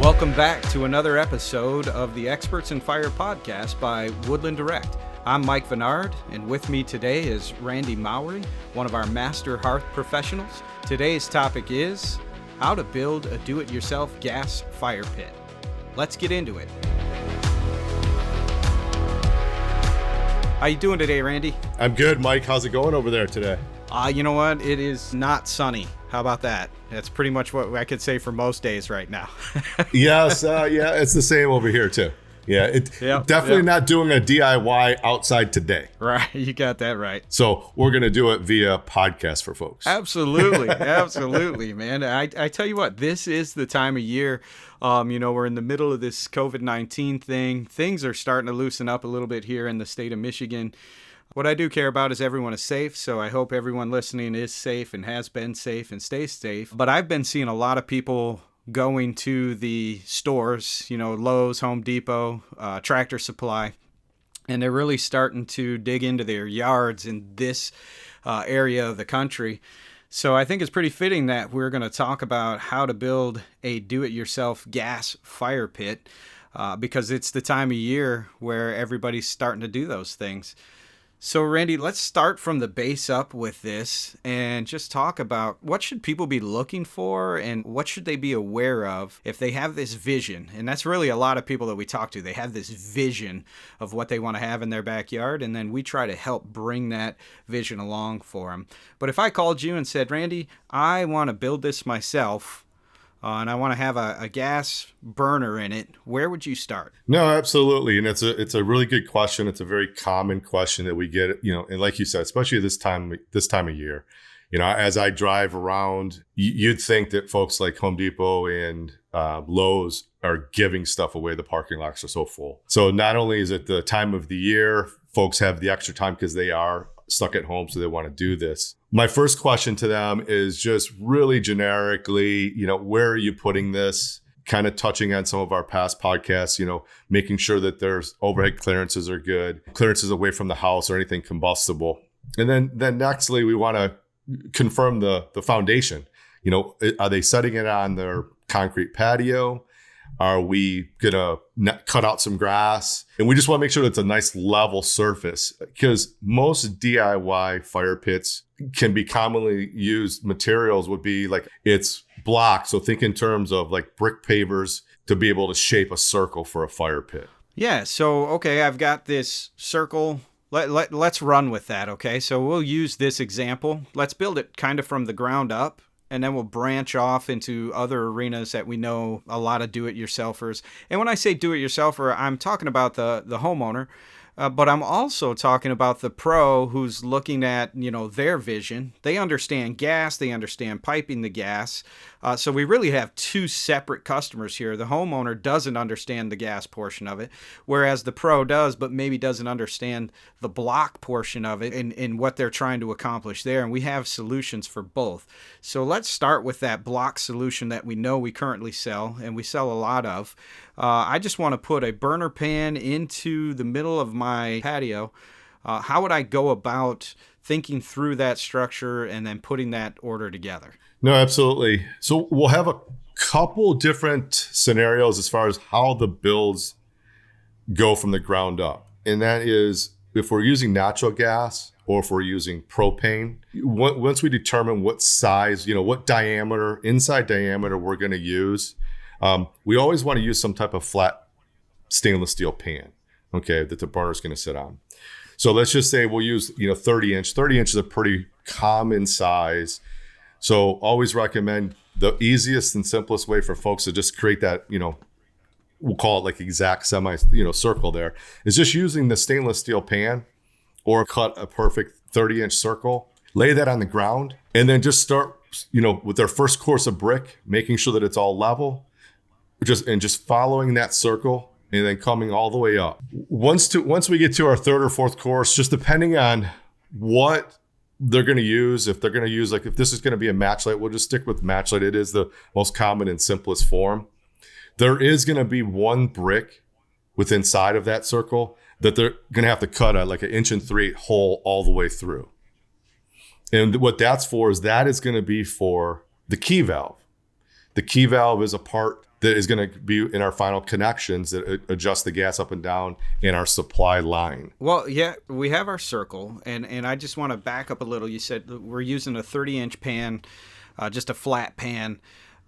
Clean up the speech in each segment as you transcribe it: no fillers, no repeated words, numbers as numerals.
Welcome back to another episode of the Experts in Fire podcast by Woodland Direct. I'm Mike Vennard, and with me today is Randy Mowry, one of our master hearth professionals. Today's topic is how to build a do-it-yourself gas fire pit. Let's get into it. How you doing today, Randy? I'm good, Mike. How's it going over there today? You know what? It is not sunny. How about that? That's pretty much what I could say for most days right now. Yes, it's the same over here too. Definitely not doing a DIY outside today. Right, you got that right. So we're going to do it via podcast for folks. Absolutely, man. I tell you what, this is the time of year. We're in the middle of this COVID-19 thing. Things are starting to loosen up a little bit here in the state of Michigan. What I do care about is everyone is safe, so I hope everyone listening is safe and has been safe and stays safe. But I've been seeing a lot of people going to the stores, Lowe's, Home Depot, Tractor Supply, and they're really starting to dig into their yards in this area of the country. So I think it's pretty fitting that we're going to talk about how to build a do-it-yourself gas fire pit because it's the time of year where everybody's starting to do those things. So, Randy, let's start from the base up with this and just talk about what should people be looking for and what should they be aware of if they have this vision. And that's really a lot of people that we talk to. They have this vision of what they want to have in their backyard, and then we try to help bring that vision along for them. But if I called you and said, Randy, I want to build this myself, and I want to have a gas burner in it, where would you start? No, absolutely. And it's a really good question. It's a very common question that we get, and like you said, especially this time of year, as I drive around, you'd think that folks like Home Depot and Lowe's are giving stuff away. The parking lots are so full. So not only is it the time of the year, folks have the extra time because they are stuck at home, so they want to do this. My first question to them is just really generically, where are you putting this? Kind of touching on some of our past podcasts, making sure that there's overhead clearances are good, clearances away from the house or anything combustible. And then nextly, we want to confirm the foundation. Are they setting it on their concrete patio? Are we going to cut out some grass? And we just want to make sure that it's a nice level surface because most DIY fire pits can be commonly used materials would be like it's block. So think in terms of like brick pavers to be able to shape a circle for a fire pit. Yeah. So, okay, I've got this circle. Let's run with that. Okay. So we'll use this example. Let's build it kind of from the ground up. And then we'll branch off into other arenas that we know a lot of do-it-yourselfers. And when I say do-it-yourselfer, I'm talking about the homeowner, but I'm also talking about the pro who's looking at, their vision. They understand gas. They understand piping the gas. So we really have two separate customers here. The homeowner doesn't understand the gas portion of it, whereas the pro does, but maybe doesn't understand the block portion of it and what they're trying to accomplish there. And we have solutions for both. So let's start with that block solution that we know we currently sell, and we sell a lot of. I just want to put a burner pan into the middle of my patio. How would I go about thinking through that structure and then putting that order together? No, absolutely. So we'll have a couple different scenarios as far as how the builds go from the ground up. And that is if we're using natural gas or if we're using propane. Once we determine what size, what diameter, inside diameter we're going to use, we always want to use some type of flat stainless steel pan, okay, that the burner is going to sit on. So let's just say we'll use, 30 inch. 30 inch is a pretty common size. So always recommend the easiest and simplest way for folks to just create that, we'll call it like exact semi, circle there, is just using the stainless steel pan or cut a perfect 30-inch circle, lay that on the ground, and then just start, with their first course of brick, making sure that it's all level, just following that circle and then coming all the way up. Once we get to our third or fourth course, just depending on what they're going to use, if they're going to use, like if this is going to be a matchlight, we'll just stick with matchlight. It is the most common and simplest form. There is going to be one brick within inside of that circle that they're going to have to cut like an 1.3" hole all the way through. And what that's for is that is going to be for the key valve. The key valve is a part that is going to be in our final connections that adjust the gas up and down in our supply line. Well, yeah, we have our circle, and I just want to back up a little. You said we're using a 30-inch pan, just a flat pan,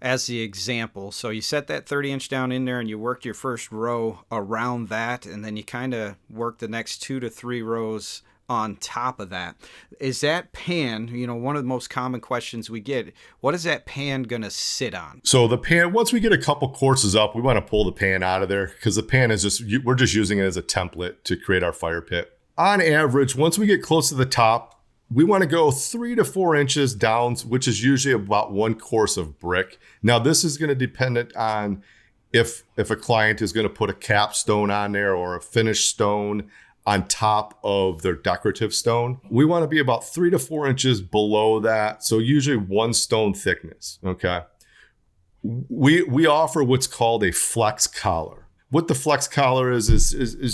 as the example. So you set that 30-inch down in there, and you work your first row around that, and then you kind of work the next 2 to 3 rows on top of that. Is that pan, one of the most common questions we get, what is that pan going to sit on? So the pan, once we get a couple courses up, we want to pull the pan out of there because the pan is we're just using it as a template to create our fire pit. On average, once we get close to the top, we want to go 3 to 4 inches down, which is usually about 1 course of brick. Now, this is going to depend on if a client is going to put a capstone on there or a finished stone on top of their decorative stone. We want to be about 3 to 4 inches below that. So usually 1 stone thickness, okay? We offer what's called a flex collar. What the flex collar is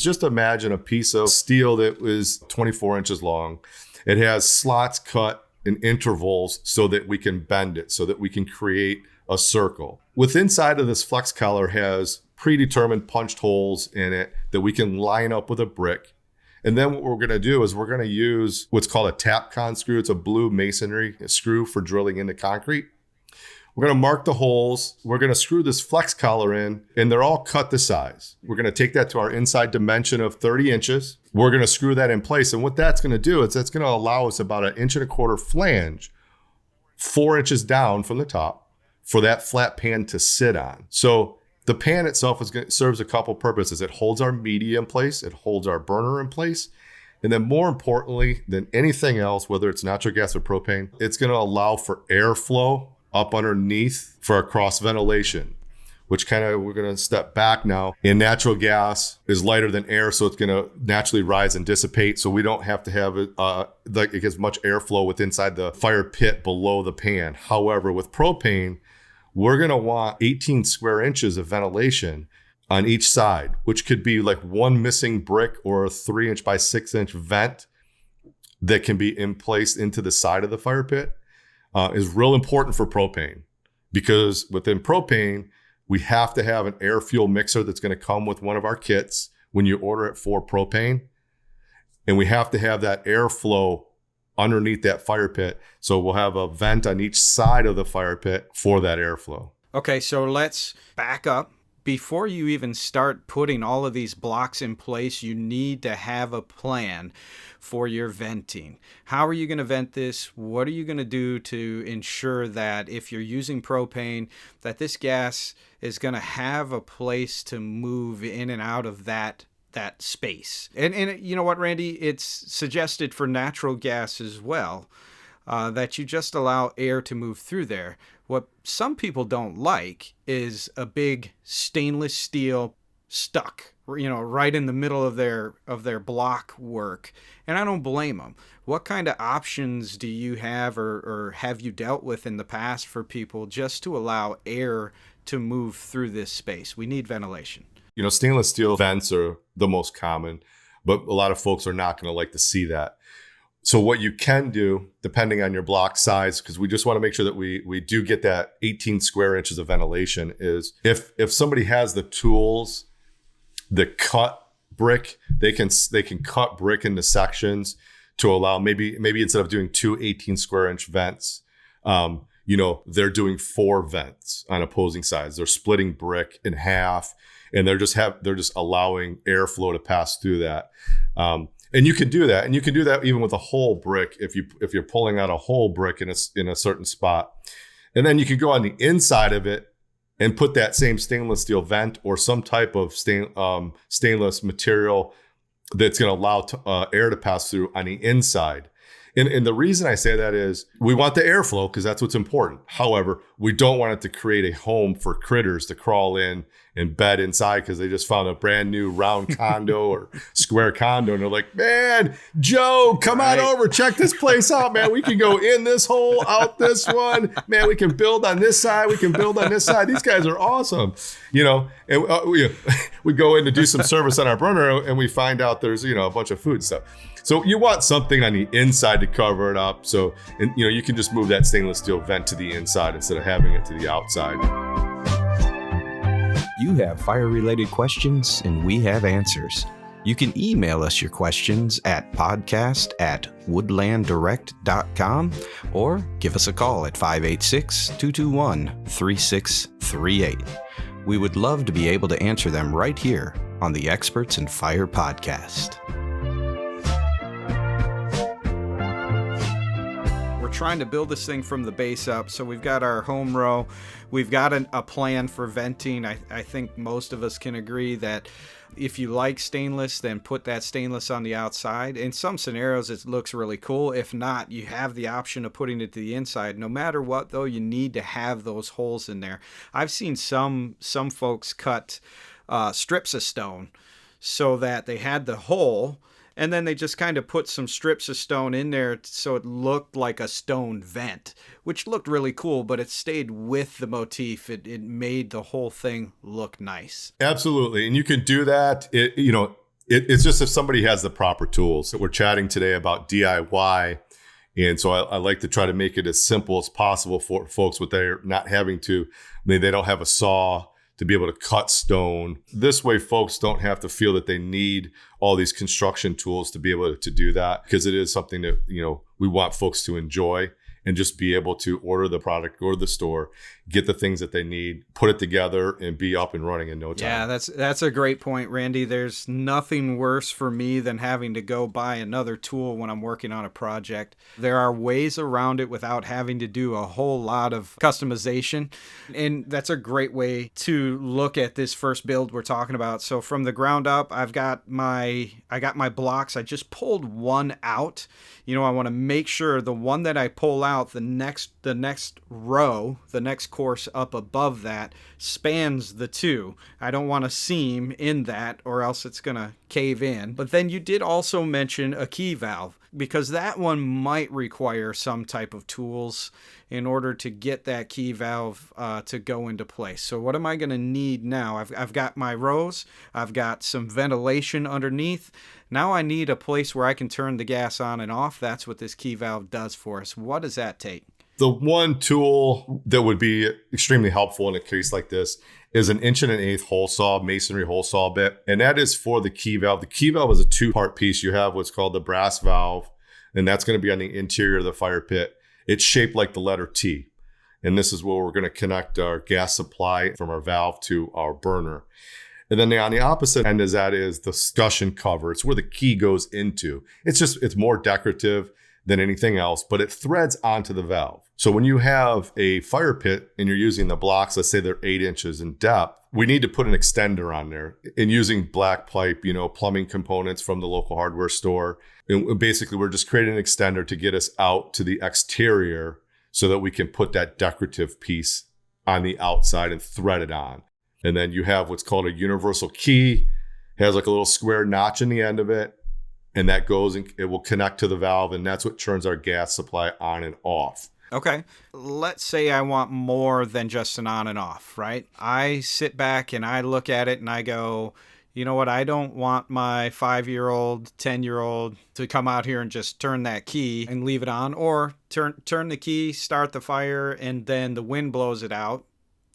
just imagine a piece of steel that is 24 inches long. It has slots cut in intervals so that we can bend it, so that we can create a circle. Within inside of this flex collar has predetermined punched holes in it that we can line up with a brick. And then what we're going to do is we're going to use what's called a TAPCon screw. It's a blue masonry screw for drilling into concrete. We're going to mark the holes. We're going to screw this flex collar in, and they're all cut to size. We're going to take that to our inside dimension of 30 inches. We're going to screw that in place. And what that's going to do is that's going to allow us about 1.25 inch flange, 4 inches down from the top for that flat pan to sit on. So the pan itself serves a couple purposes. It holds our media in place. It holds our burner in place. And then more importantly than anything else, whether it's natural gas or propane, it's going to allow for airflow up underneath for our cross ventilation, which we're going to step back now. And natural gas is lighter than air, so it's going to naturally rise and dissipate. So we don't have to have it gets much airflow with inside the fire pit below the pan. However, with propane, we're going to want 18 square inches of ventilation on each side, which could be like 1 missing brick or a 3-inch by 6-inch vent that can be in place into the side of the fire pit, is real important for propane. Because within propane, we have to have an air fuel mixer that's going to come with one of our kits when you order it for propane. And we have to have that airflow underneath that fire pit. So we'll have a vent on each side of the fire pit for that airflow. Okay, so let's back up. Before you even start putting all of these blocks in place, you need to have a plan for your venting. How are you going to vent this? What are you going to do to ensure that if you're using propane, that this gas is going to have a place to move in and out of that space? And you know what, Randy? It's suggested for natural gas as well, that you just allow air to move through there. What some people don't like is a big stainless steel stuck, right in the middle of their block work. And I don't blame them. What kind of options do you have or have you dealt with in the past for people just to allow air to move through this space? We need ventilation. Stainless steel vents are the most common, but a lot of folks are not going to like to see that. So what you can do, depending on your block size, because we just want to make sure that we do get that 18 square inches of ventilation, is if somebody has the tools that cut brick, they can cut brick into sections to allow maybe instead of doing 2 18 square inch vents, they're doing 4 vents on opposing sides. They're splitting brick in half, and they're just allowing airflow to pass through that. And you can do that, and you can do that even with a whole brick if you're pulling out a whole brick in a certain spot, and then you can go on the inside of it and put that same stainless steel vent or some type of stainless material that's going to allow air to pass through on the inside. And the reason I say that is we want the airflow because that's what's important. However, we don't want it to create a home for critters to crawl in and bed inside because they just found a brand new round condo or square condo. And they're like, man, Joe, come on over. Check this place out, man. We can go in this hole, out this one. Man, we can build on this side. We can build on this side. These guys are awesome. And we go in to do some service on our burner and we find out there's, a bunch of food stuff. So you want something on the inside to cover it up. So, you can just move that stainless steel vent to the inside instead of having it to the outside. You have fire-related questions, and we have answers. You can email us your questions at podcast@woodlanddirect.com or give us a call at 586-221-3638. We would love to be able to answer them right here on the Experts in Fire podcast. We're trying to build this thing from the base up. So we've got our home row. We've got a plan for venting. I think most of us can agree that if you like stainless, then put that stainless on the outside. In some scenarios, it looks really cool. If not, you have the option of putting it to the inside. No matter what, though, you need to have those holes in there. I've seen some folks cut strips of stone so that they had the hole, and then they just kind of put some strips of stone in there so it looked like a stone vent, which looked really cool, but it stayed with the motif. It made the whole thing look nice. Absolutely. And you can do that. It's just if somebody has the proper tools. So we're chatting today about DIY. And so I like to try to make it as simple as possible for folks with their not having to, they don't have a saw to be able to cut stone. This way, folks don't have to feel that they need all these construction tools to be able to do that, because it is something that, we want folks to enjoy and just be able to order the product, go to the store, get the things that they need, put it together, and be up and running in no time. Yeah, that's a great point, Randy. There's nothing worse for me than having to go buy another tool when I'm working on a project. There are ways around it without having to do a whole lot of customization, and that's a great way to look at this first build we're talking about. So from the ground up, I got my blocks. I just pulled one out. I want to make sure the one that I pull out, the next row, the next course up above that spans the two. I don't want a seam in that, or else it's going to cave in. But then you did also mention a key valve, because that one might require some type of tools in order to get that key valve to go into place. So what am I going to need now? I've got my rows. I've got some ventilation underneath. Now I need a place where I can turn the gas on and off. That's what this key valve does for us. What does that take? The one tool that would be extremely helpful in a case like this is an 1.1 hole saw, masonry hole saw bit. And that is for the key valve. The key valve is a two-part piece. You have what's called the brass valve, and that's going to be on the interior of the fire pit. It's shaped like the letter T. And this is where we're going to connect our gas supply from our valve to our burner. And then on the opposite end is the discussion cover. It's where the key goes into. It's more decorative than anything else, but it threads onto the valve. So when you have a fire pit and you're using the blocks, let's say they're 8 inches in depth, we need to put an extender on there. And using black pipe, plumbing components from the local hardware store. And basically, we're just creating an extender to get us out to the exterior so that we can put that decorative piece on the outside and thread it on. And then you have what's called a universal key. It has like a little square notch in the end of it. And that goes and it will connect to the valve. And that's what turns our gas supply on and off. Okay. Let's say I want more than just an on and off, right? I sit back and I look at it and I go, you know what? I don't want my 5-year-old, 10-year-old to come out here and just turn that key and leave it on, or turn the key, start the fire, and then the wind blows it out.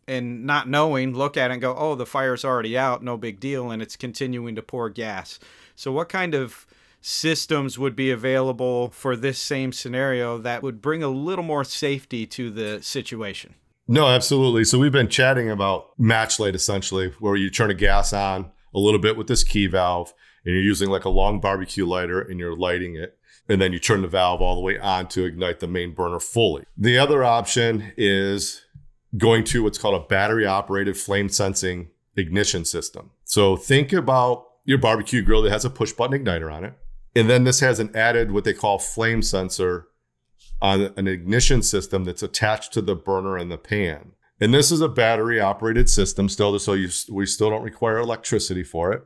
And not knowing, look at it and go, oh, the fire's already out, no big deal, and it's continuing to pour gas. So what kind of systems would be available for this same scenario that would bring a little more safety to the situation? No, absolutely. So we've been chatting about match light, essentially, where you turn a gas on a little bit with this key valve, and you're using like a long barbecue lighter and you're lighting it. And then you turn the valve all the way on to ignite the main burner fully. The other option is going to what's called a battery operated flame sensing ignition system. So think about your barbecue grill that has a push button igniter on it. And then this has an added what they call flame sensor on an ignition system that's attached to the burner and the pan. And this is a battery operated system still, so we still don't require electricity for it.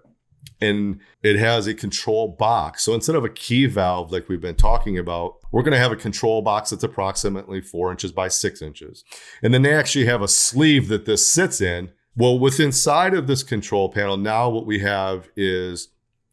And it has a control box. So instead of a key valve like we've been talking about, we're going to have a control box that's approximately 4 inches by 6 inches. And then they actually have a sleeve that this sits in. Well, with inside of this control panel, now what we have is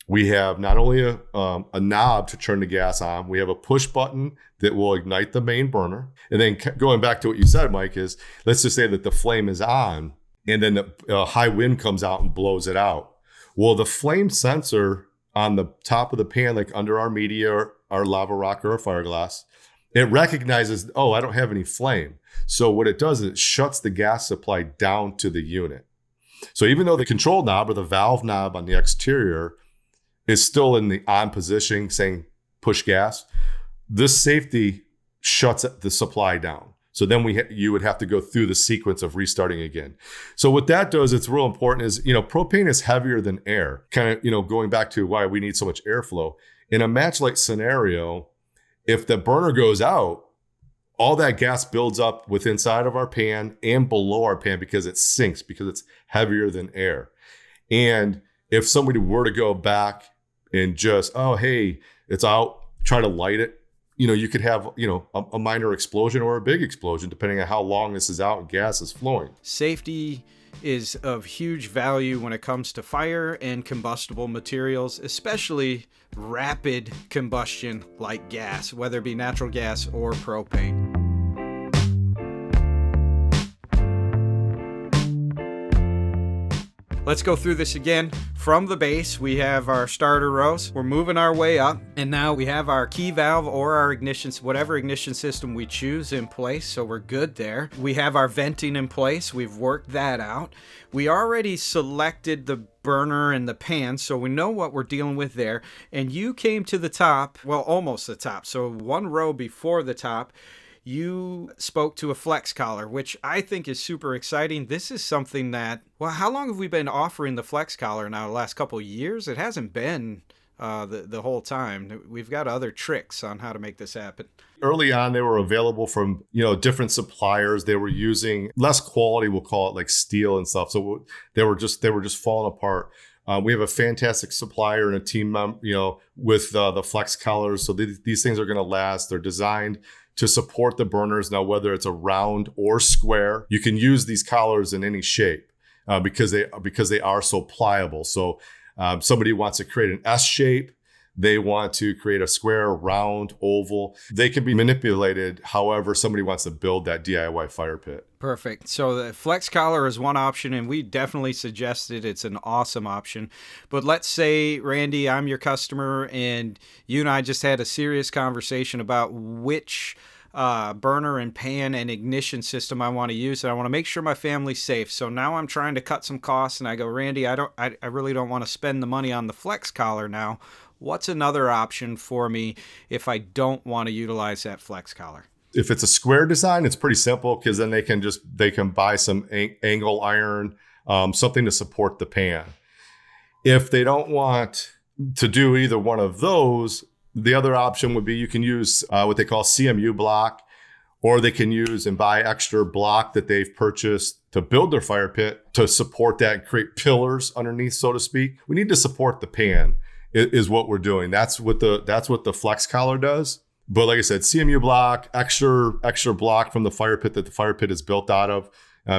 we have not only a knob to turn the gas on, we have a push button that will ignite the main burner. And then going back to what you said, Mike, is let's just say that the flame is on. and then the high wind comes out and blows it out. Well, the flame sensor on the top of the pan, like under our media, our lava rock, or our fire glass, it recognizes, oh, I don't have any flame. So what it does is it shuts the gas supply down to the unit. So even though the control knob or the valve knob on the exterior is still in the on position saying push gas, this safety shuts the supply down. So then you would have to go through the sequence of restarting again. So what that does, it's real important, is, propane is heavier than air. Kind of, going back to why we need so much airflow. In a match light scenario, if the burner goes out, all that gas builds up with inside of our pan and below our pan because it sinks, because it's heavier than air. And if somebody were to go back and just, oh, hey, it's out, try to light it, you could have, a minor explosion or a big explosion, depending on how long this is out and gas is flowing. Safety is of huge value when it comes to fire and combustible materials, especially rapid combustion like gas, whether it be natural gas or propane. Let's go through this again. From the base, we have our starter rows. We're moving our way up, and now we have our key valve or our ignition, whatever ignition system we choose, in place, so we're good there. We have our venting in place. We've worked that out. We already selected the burner and the pan, so we know what we're dealing with there. And you came to the top, well, almost the top, so one row before the top. You spoke to a flex collar, which I think is super exciting. This is something that, well, how long have we been offering the flex collar now? The last couple of years? It hasn't been the whole time. We've got other tricks on how to make this happen. Early on, they were available from, different suppliers. They were using less quality, we'll call it, like steel and stuff. So they were just falling apart. We have a fantastic supplier and a team, with the flex collars. So these things are going to last. They're designed to support the burners. Now, whether it's a round or square, you can use these collars in any shape because they are so pliable. So somebody wants to create an S shape. They want to create a square, round, oval. They can be manipulated however somebody wants to build that DIY fire pit. Perfect. So the flex collar is one option, and we definitely suggest it. It's an awesome option. But let's say, Randy, I'm your customer, and you and I just had a serious conversation about which burner and pan and ignition system I want to use, and I want to make sure my family's safe. So now I'm trying to cut some costs, and I go, Randy, I really don't want to spend the money on the flex collar now. What's another option for me if I don't want to utilize that flex collar? If it's a square design, it's pretty simple because then they can buy some angle iron, something to support the pan. If they don't want to do either one of those, the other option would be you can use what they call CMU block, or they can use and buy extra block that they've purchased to build their fire pit to support that and create pillars underneath, so to speak. We need to support the pan is what we're doing. That's what the flex collar does. But like I said, CMU block, extra block from the fire pit that the fire pit is built out of,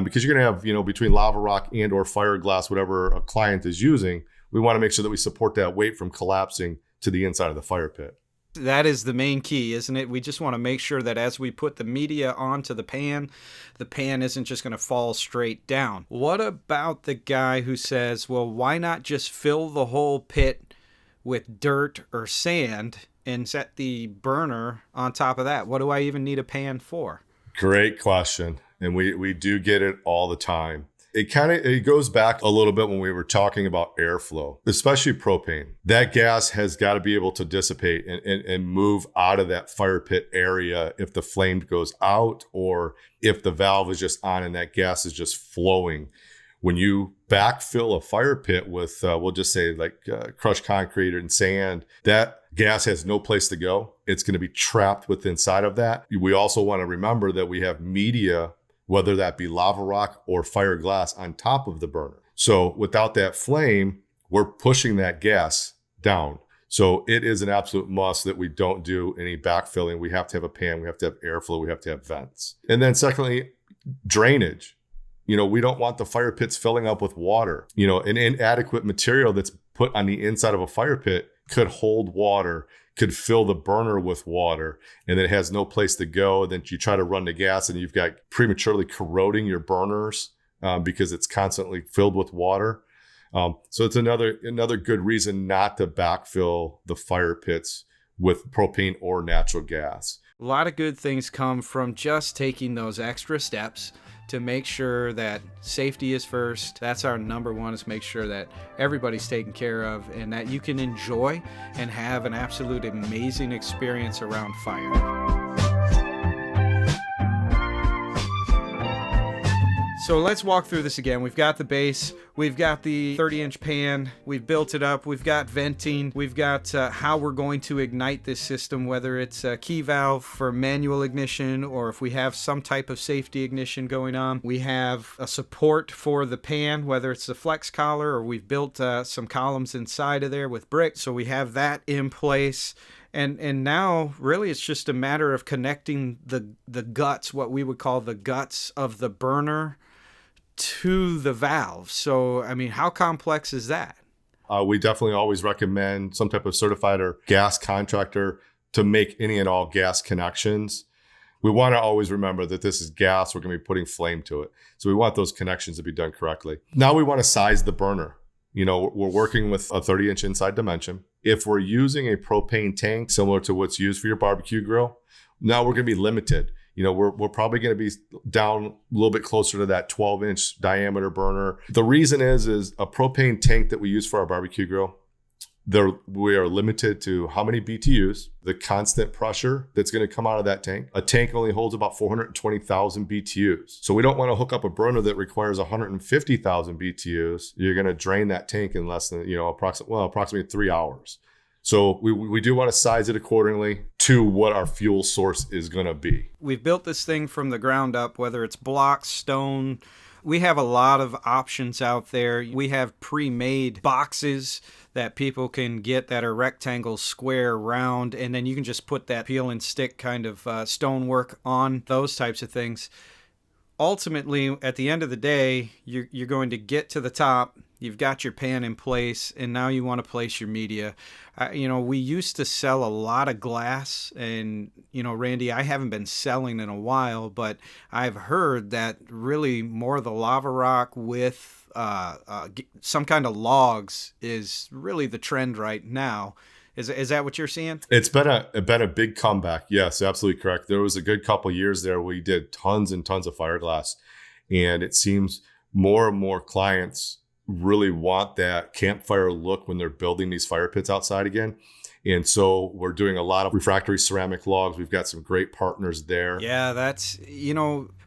because you're going to have, between lava rock and or fire glass, whatever a client is using, we want to make sure that we support that weight from collapsing to the inside of the fire pit. That is the main key, isn't it? We just want to make sure that as we put the media onto the pan isn't just going to fall straight down. What about the guy who says, well, why not just fill the whole pit with dirt or sand and set the burner on top of that? What do I even need a pan for? Great question. And we do get it all the time. It goes back a little bit when we were talking about airflow, especially propane. That gas has got to be able to dissipate and move out of that fire pit area if the flame goes out or if the valve is just on and that gas is just flowing. When you backfill a fire pit with, we'll just say like crushed concrete and sand, that gas has no place to go. It's going to be trapped within inside of that. We also want to remember that we have media, whether that be lava rock or fire glass, on top of the burner. So without that flame, we're pushing that gas down. So it is an absolute must that we don't do any backfilling. We have to have a pan, we have to have airflow, we have to have vents. And then secondly, drainage. We don't want the fire pits filling up with water. An inadequate material that's put on the inside of a fire pit could hold water, could fill the burner with water, and then it has no place to go. And then you try to run the gas and you've got prematurely corroding your burners because it's constantly filled with water. So it's another good reason not to backfill the fire pits with propane or natural gas. A lot of good things come from just taking those extra steps to make sure that safety is first. That's our number one, is make sure that everybody's taken care of and that you can enjoy and have an absolute amazing experience around fire. So let's walk through this again. We've got the base, we've got the 30-inch pan, we've built it up, we've got venting, we've got how we're going to ignite this system, whether it's a key valve for manual ignition or if we have some type of safety ignition going on. We have a support for the pan, whether it's a flex collar or we've built some columns inside of there with brick, so we have that in place. And now really it's just a matter of connecting the guts, what we would call the guts of the burner, to the valve. So, I mean, how complex is that? We definitely always recommend some type of certified or gas contractor to make any and all gas connections. We want to always remember that this is gas. We're going to be putting flame to it. So we want those connections to be done correctly. Now we want to size the burner. You know, we're working with a 30-inch inside dimension. If we're using a propane tank similar to what's used for your barbecue grill, now we're going to be limited. You know, we're probably going to be down a little bit closer to that 12-inch diameter burner. The reason is a propane tank that we use for our barbecue grill, we are limited to how many BTUs, the constant pressure that's going to come out of that tank. A tank only holds about 420,000 BTUs. So we don't want to hook up a burner that requires 150,000 BTUs. You're going to drain that tank in less than, approximately 3 hours. So we do want to size it accordingly to what our fuel source is going to be. We've built this thing from the ground up, whether it's blocks, stone. We have a lot of options out there. We have pre-made boxes that people can get that are rectangle, square, round, and then you can just put that peel and stick kind of stonework on those types of things. Ultimately, at the end of the day, you're going to get to the top. You've got your pan in place, and now you want to place your media. We used to sell a lot of glass, and, Randy, I haven't been selling in a while, but I've heard that really more of the lava rock with some kind of logs is really the trend right now. Is that what you're seeing? It's been a big comeback. Yes, absolutely correct. There was a good couple years there we did tons and tons of fiberglass, and it seems more and more clients really want that campfire look when they're building these fire pits outside again. And so we're doing a lot of refractory ceramic logs. We've got some great partners there. Yeah, that's,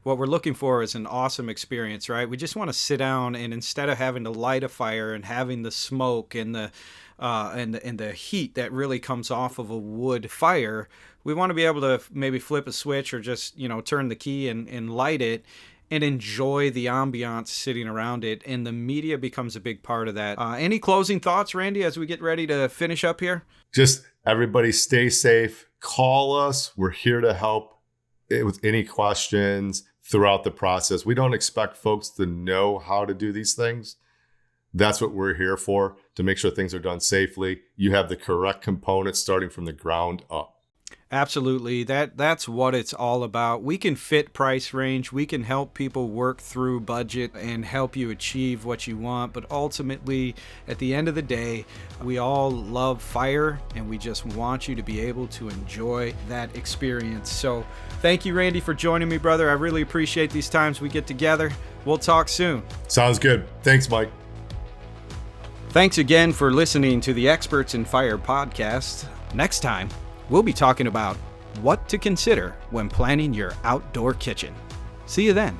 what we're looking for is an awesome experience, right? We just want to sit down and instead of having to light a fire and having the smoke and the heat that really comes off of a wood fire, we want to be able to maybe flip a switch or just, turn the key and light it and enjoy the ambiance sitting around it. And the media becomes a big part of that. Any closing thoughts, Randy, as we get ready to finish up here? Just everybody stay safe. Call us. We're here to help with any questions throughout the process. We don't expect folks to know how to do these things. That's what we're here for, to make sure things are done safely. You have the correct components starting from the ground up. Absolutely. That's what it's all about. We can fit price range. We can help people work through budget and help you achieve what you want. But ultimately, at the end of the day, we all love fire and we just want you to be able to enjoy that experience. So thank you, Randy, for joining me, brother. I really appreciate these times we get together. We'll talk soon. Sounds good. Thanks, Mike. Thanks again for listening to the Experts in Fire podcast. Next time, we'll be talking about what to consider when planning your outdoor kitchen. See you then.